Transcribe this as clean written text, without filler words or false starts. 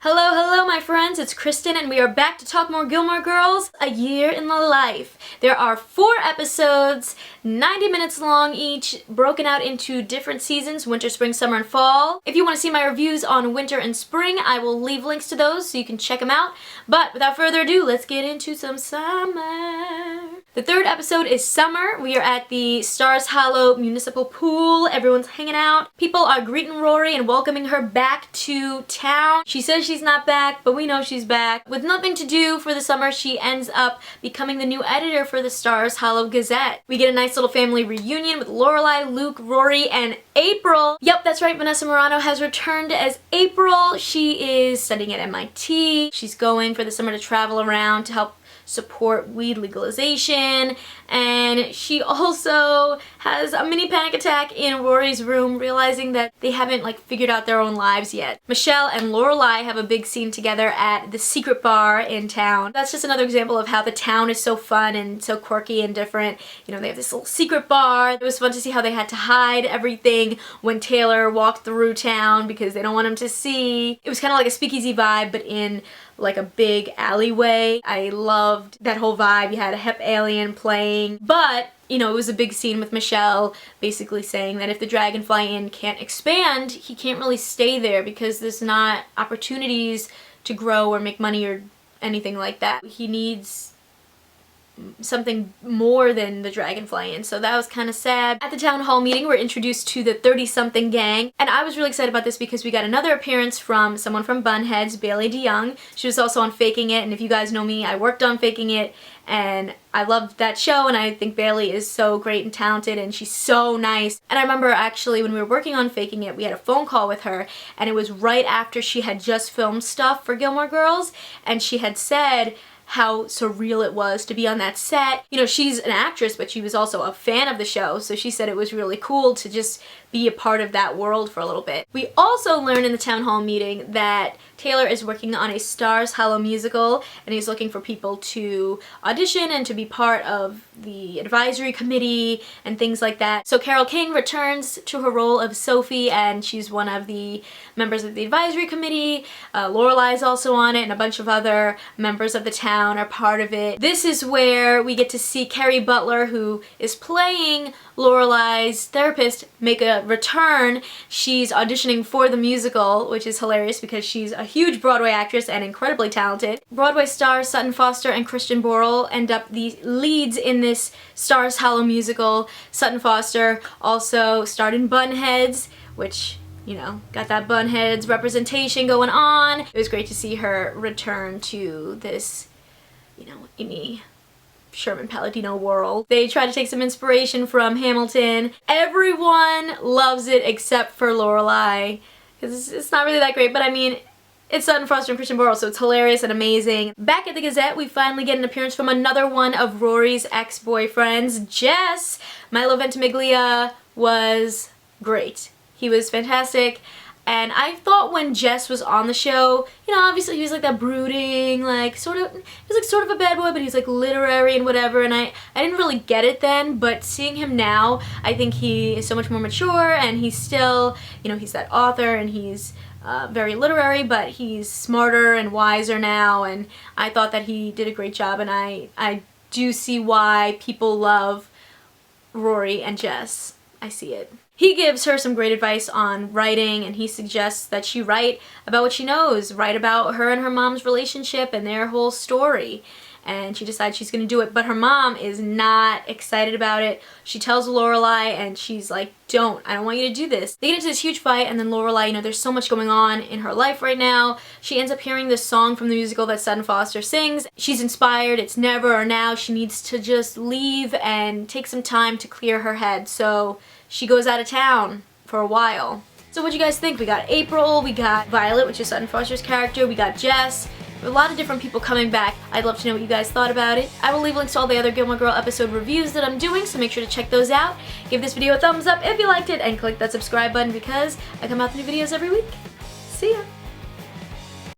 Hello, hello my friends, it's Kristen and we are back to talk more Gilmore Girls, a year in the life. There are 4 episodes, 90 minutes long each, broken out into different seasons, winter, spring, summer, and fall. If you want to see my reviews on winter and spring, I will leave links to those so you can check them out. But without further ado, let's get into some summer. The 3rd episode is summer. We are at the Stars Hollow Municipal Pool. Everyone's hanging out. People are greeting Rory and welcoming her back to town. She says she's not back, but we know she's back. With nothing to do for the summer, she ends up becoming the new editor for the Stars Hollow Gazette. We get a nice little family reunion with Lorelai, Luke, Rory, and April. Yep, that's right, Vanessa Morano has returned as April. She is studying at MIT. She's going for the summer to travel around to help support weed legalization, and she also has a mini panic attack in Rory's room, realizing that they haven't figured out their own lives yet. Michelle and Lorelai have a big scene together at the secret bar in town. That's just another example of how the town is so fun and so quirky and different. You know, they have this little secret bar. It was fun to see how they had to hide everything when Taylor walked through town because they don't want him to see. It was kind of like a speakeasy vibe, but in like a big alleyway. I loved that whole vibe. You had a hip alien playing, but you know, it was a big scene with Michelle basically saying that if the Dragonfly Inn can't expand, he can't really stay there because there's not opportunities to grow or make money or anything like that. He needs something more than the Dragonfly Inn, so that was kind of sad. At the town hall meeting, we're introduced to the 30-something gang, and I was really excited about this because we got another appearance from someone from Bunheads, Bailey DeYoung. She was also on Faking It, and if you guys know me, I worked on Faking It, and I loved that show, and I think Bailey is so great and talented, and she's so nice. And I remember actually when we were working on Faking It, we had a phone call with her, and it was right after she had just filmed stuff for Gilmore Girls, and she had said how surreal it was to be on that set. You know, she's an actress, but she was also a fan of the show, so she said it was really cool to just be a part of that world for a little bit. We also learned in the town hall meeting that Taylor is working on a Stars Hollow musical, and he's looking for people to audition and to be part of the advisory committee and things like that. So Carole King returns to her role of Sophie, and she's one of the members of the advisory committee. Lorelai is also on it, and a bunch of other members of the town are part of it. This is where we get to see Carrie Butler, who is playing Lorelai's therapist, make a return. She's auditioning for the musical, which is hilarious because she's a huge Broadway actress and incredibly talented. Broadway stars Sutton Foster and Christian Borle end up the leads in this Stars Hollow musical. Sutton Foster also starred in Bunheads, which, you know, got that Bunheads representation going on. It was great to see her return to this, you know, Amy Sherman Palladino world. They try to take some inspiration from Hamilton. Everyone loves it except for Lorelai, because it's not really that great, but I mean, it's Sutton Foster and Christian Borle, so it's hilarious and amazing. Back at the Gazette, we finally get an appearance from another one of Rory's ex-boyfriends, Jess. Milo Ventimiglia was great. He was fantastic. And I thought when Jess was on the show, you know, obviously he was like that brooding, like sort of a bad boy, but he's like literary and whatever, and I didn't really get it then, but seeing him now, I think he is so much more mature, and he's still, you know, he's that author, and he's very literary, but he's smarter and wiser now, and I thought that he did a great job, and I do see why people love Rory and Jess. I see it. He gives her some great advice on writing, and he suggests that she write about what she knows, write about her and her mom's relationship and their whole story. And she decides she's going to do it, but her mom is not excited about it. She tells Lorelai, and she's like, I don't want you to do this. They get into this huge fight, and then Lorelai, you know, there's so much going on in her life right now. She ends up hearing this song from the musical that Sutton Foster sings. She's inspired. It's never or now. She needs to just leave and take some time to clear her head. So she goes out of town for a while. So what do you guys think? We got April, we got Violet, which is Sutton Foster's character, we got Jess. A lot of different people coming back. I'd love to know what you guys thought about it. I will leave links to all the other Gilmore Girl episode reviews that I'm doing, so make sure to check those out. Give this video a thumbs up if you liked it, and click that subscribe button because I come out with new videos every week. See ya!